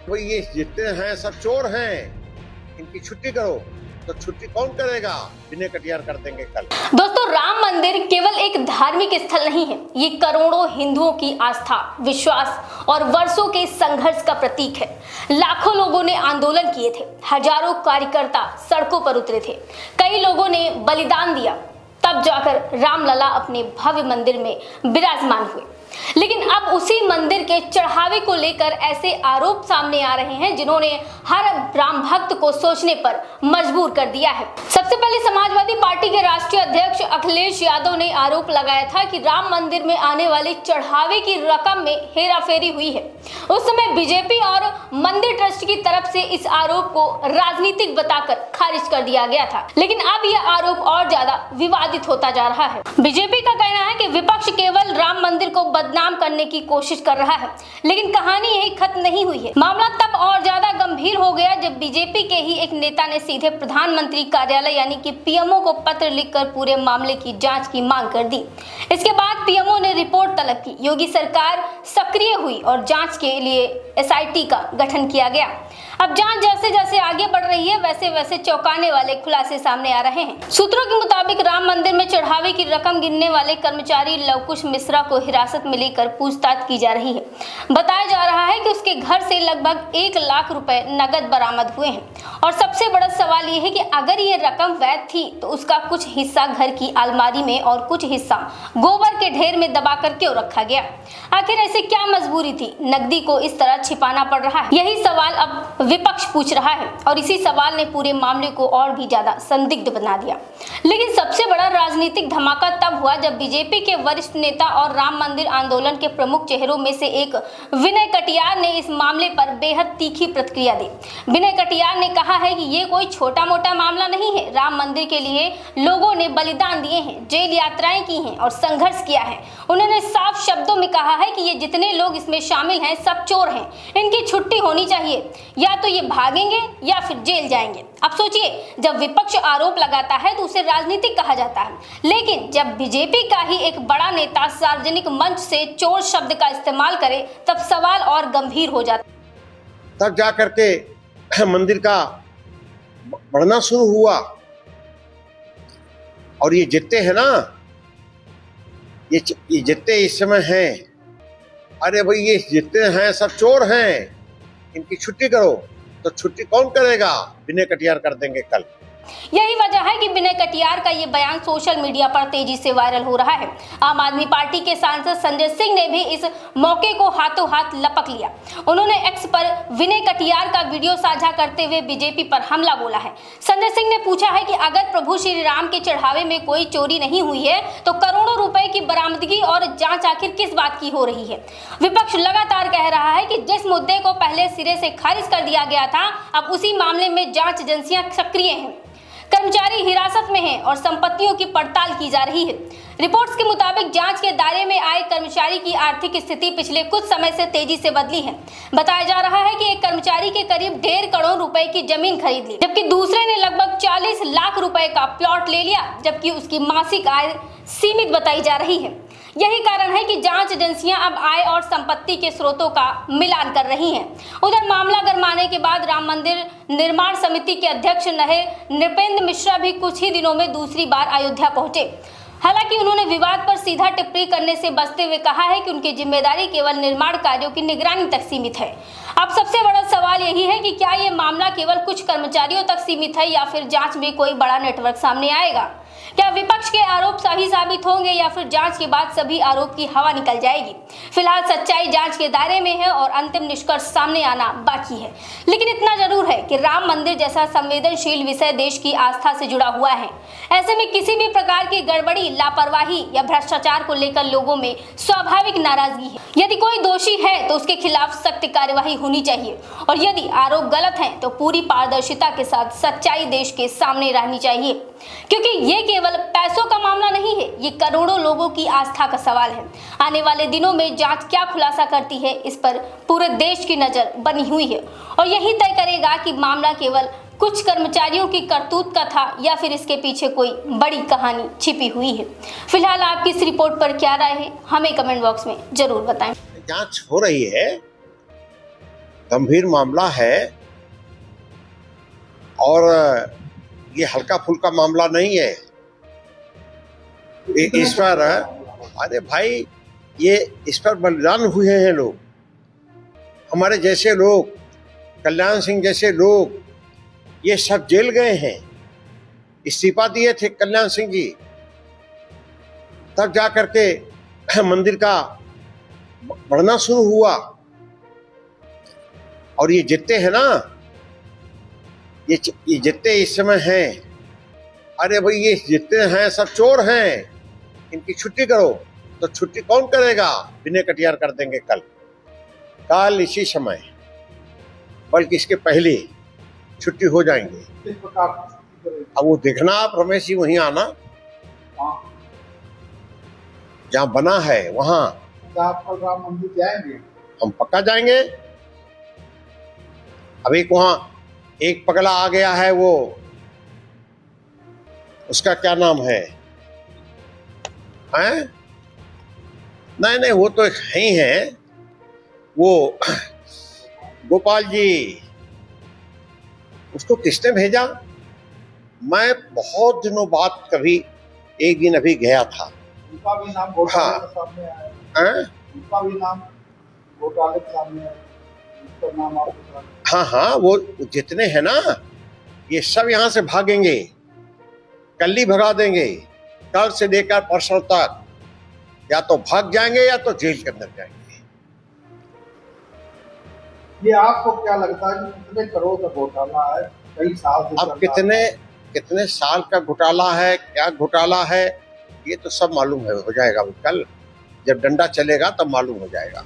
भाई ये जितने हैं सब चोर हैं, इनकी छुट्टी करो। तो छुट्टी कौन करेगा? विनय कटियार कर देंगे कल। दोस्तों, राम मंदिर केवल एक धार्मिक स्थल नहीं है, ये करोड़ों हिंदुओं की आस्था, विश्वास और वर्षों के संघर्ष का प्रतीक है। लाखों लोगों ने आंदोलन किए थे, हजारों कार्यकर्ता सड़कों पर उतरे थे, कई लोगों ने बलिदान दिया, तब जाकर रामलला अपने भव्य मंदिर में विराजमान हुए। लेकिन अब उसी मंदिर के चढ़ावे को लेकर ऐसे आरोप सामने आ रहे हैं जिन्होंने हर राम भक्त को सोचने पर मजबूर कर दिया है। सबसे पहले समाजवादी पार्टी के राष्ट्रीय अध्यक्ष अखिलेश यादव ने आरोप लगाया था कि राम मंदिर में आने वाले चढ़ावे की रकम में हेराफेरी हुई है। उस समय बीजेपी और मंदिर ट्रस्ट की तरफ से इस आरोप को राजनीतिक बताकर खारिज कर दिया गया था, लेकिन अब यह आरोप और ज्यादा विवादित होता जा रहा है। बीजेपी का कहना है कि विपक्ष केवल राम मंदिर को बदनाम करने की कोशिश कर रहा है, लेकिन कहानी यही खत्म नहीं हुई है। मामला तब और ज्यादा गंभीर हो गया जब बीजेपी के ही एक नेता ने सीधे प्रधानमंत्री कार्यालय यानी कि पीएमओ को पत्र लिखकर पूरे मामले की जांच की मांग कर दी। इसके बाद पीएमओ ने रिपोर्ट तलब की, योगी सरकार सक्रिय हुई और जांच के लिए एसआईटी का गठन किया गया। अब जांच जैसे जैसे आगे बढ़ रही है वैसे वैसे चौंकाने वाले खुलासे सामने आ रहे हैं। सूत्रों के मुताबिक राम मंदिर में चढ़ावे की रकम गिनने वाले कर्मचारी लवकुश मिश्रा को हिरासत में लेकर पूछताछ की जा रही है। बताया जा रहा है कि उसके घर से लगभग 1 लाख रुपए नगद बरामद हुए हैं और सबसे बड़ा सवाल यह है कि अगर ये रकम वैध थी तो उसका कुछ हिस्सा घर की अलमारी में और कुछ हिस्सा गोबर के ढेर में दबा कर क्यों रखा गया? आखिर ऐसे क्या मजबूरी थी, नकदी को इस तरह छिपाना पड़ रहा है? यही सवाल अब विपक्ष पूछ रहा है और इसी सवाल ने पूरे मामले को और भी ज्यादा संदिग्ध बना दिया। लेकिन सबसे बड़ा राजनीतिक धमाका तब हुआ जब बीजेपी के वरिष्ठ नेता और राम मंदिर आंदोलन के प्रमुख चेहरों में से एक विनय कटियार ने इस मामले पर बेहद तीखी प्रतिक्रिया दी। विनय कटियार ने कहा है कि ये कोई छोटा मोटा मामला नहीं है। राम मंदिर के लिए लोगों ने बलिदान दिए हैं, जेल यात्राएं की हैं और संघर्ष किया है। उन्होंने साफ शब्दों में कहा है कि ये जितने लोग इसमें शामिल हैं सब चोर हैं, इनकी छुट्टी होनी चाहिए, या तो ये भागेंगे या फिर जेल जाएंगे। अब सोचिए, जब विपक्ष आरोप लगाता है तो उसे राजनीतिक कहा जाता है, लेकिन जब बीजेपी का ही एक बड़ा नेता सार्वजनिक मंच से चोर शब्द का इस्तेमाल करे तब सवाल और गंभीर हो जाता है। तब जा करके मंदिर का बढ़ना शुरू हुआ और ये जितने हैं ना, ये जितने इस समय हैं, अरे भाई ये जितने हैं सब चोर हैं, इनकी छुट्टी करो। तो छुट्टी कौन करेगा? विनय कटियार कर देंगे कल। यही वजह है कि विनय कटियार का ये बयान सोशल मीडिया पर तेजी से वायरल हो रहा है। आम आदमी पार्टी के सांसद संजय सिंह ने भी इस मौके को हाथों हाथ लपक लिया। उन्होंने एक्स पर विनय कटियार का वीडियो साझा करते हुए बीजेपी पर हमला बोला है। संजय सिंह ने पूछा है कि अगर प्रभु श्री राम के चढ़ावे में कोई चोरी नहीं हुई है तो करोड़ों रुपए की बरामदगी और जांच आखिर किस बात की हो रही है? विपक्ष लगातार कह रहा है कि जिस मुद्दे को पहले सिरे से खारिज कर दिया गया था, अब उसी मामले में जांच एजेंसियां सक्रिय हैं, कर्मचारी हिरासत में हैं और संपत्तियों की पड़ताल की जा रही है। रिपोर्ट्स के मुताबिक जांच के दायरे में आए कर्मचारी की आर्थिक स्थिति पिछले कुछ समय से तेजी से बदली है। बताया जा रहा है कि एक कर्मचारी के करीब 1.5 करोड़ रुपए की जमीन खरीद ली, जबकि दूसरे ने लगभग 40 लाख रुपए का प्लॉट ले लिया, जबकि उसकी मासिक आय सीमित बताई जा रही है। यही कारण है कि जांच एजेंसियां अब आय और संपत्ति के स्रोतों का मिलान कर रही हैं। उधर मामला गरमाने के बाद राम मंदिर निर्माण समिति के अध्यक्ष रहे नृपेंद्र मिश्रा भी कुछ ही दिनों में दूसरी बार अयोध्या पहुंचे। हालांकि उन्होंने विवाद पर सीधा टिप्पणी करने से बचते हुए कहा है कि उनकी जिम्मेदारी केवल निर्माण कार्यों की निगरानी तक सीमित है। अब सबसे बड़ा सवाल यही है कि क्या ये मामला केवल कुछ कर्मचारियों तक सीमित है या फिर जांच में कोई बड़ा नेटवर्क सामने आएगा? क्या विपक्ष के आरोप सही साबित होंगे या फिर जांच के बाद सभी आरोप की हवा निकल जाएगी? फिलहाल सच्चाई जांच के दायरे में है और अंतिम निष्कर्ष सामने आना बाकी है। लेकिन इतना जरूर है कि राम मंदिर जैसा संवेदनशील विषय देश की आस्था से जुड़ा हुआ है। ऐसे में किसी भी प्रकार की गड़बड़ी, लापरवाही या भ्रष्टाचार को लेकर लोगों में स्वाभाविक नाराजगी है। यदि कोई दोषी है तो उसके खिलाफ सख्त कार्यवाही होनी चाहिए और यदि आरोप गलत हैं तो पूरी पारदर्शिता के साथ सच्चाई देश के सामने रहनी चाहिए, क्योंकि ये केवल पैसों का मामला नहीं है, ये करोड़ों लोगों की आस्था का सवाल है। आने वाले दिनों में जांच क्या खुलासा करती है, इस पर पूरे देश की नजर बनी हुई है और यही तय करेगा कि मामला केवल कुछ कर्मचारियों की करतूत का था या फिर इसके पीछे कोई बड़ी कहानी छिपी हुई है। फिलहाल आपकी इस रिपोर्ट पर क्या राय है, हमें कमेंट बॉक्स में जरूर बताएं। जांच हो रही है गंभीर मामला है और ये हल्का फुल्का मामला नहीं है। इस पर अरे भाई ये इस पर बलिदान हुए हैं लोग, हमारे जैसे लोग, कल्याण सिंह जैसे लोग, ये सब जेल गए हैं। इस्तीफा दिए थे कल्याण सिंह जी, तब जा करके मंदिर का बढ़ना शुरू हुआ। और ये जितने हैं ना, ये जितने इस समय हैं, अरे भाई ये जितने हैं सब चोर हैं, इनकी छुट्टी करो। तो छुट्टी कौन करेगा? विनय कटियार कर देंगे कल इसी समय, बल्कि इसके पहले छुट्टी हो जाएंगे। अब वो देखना आप, रमेश जी वहीं आना, जहाँ बना है वहां। आप कल राम मंदिर जाएंगे? हम पक्का जाएंगे। अब एक वहां एक पगला आ गया है, वो उसका क्या नाम है? नहीं वो तो ही है, वो गोपाल जी, उसको किसने भेजा? मैं बहुत दिनों बाद कभी एक दिन अभी गया था। उनका भी नाम घोटाले के सामने आया है। उनका भी नाम घोटाले के सामने आया, उसका नाम आपको? हाँ वो जितने हैं ना, ये सब यहाँ से भागेंगे, कल ही भगा देंगे। कल से लेकर परसों तक या तो भाग जाएंगे या तो जेल के अंदर जाएंगे। ये आपको क्या लगता है कि कितने करोड़ का घोटाला है? कई साल से अब कितने साल का घोटाला है, क्या घोटाला है, ये तो सब मालूम है, हो जाएगा कल जब डंडा चलेगा तब मालूम हो जाएगा।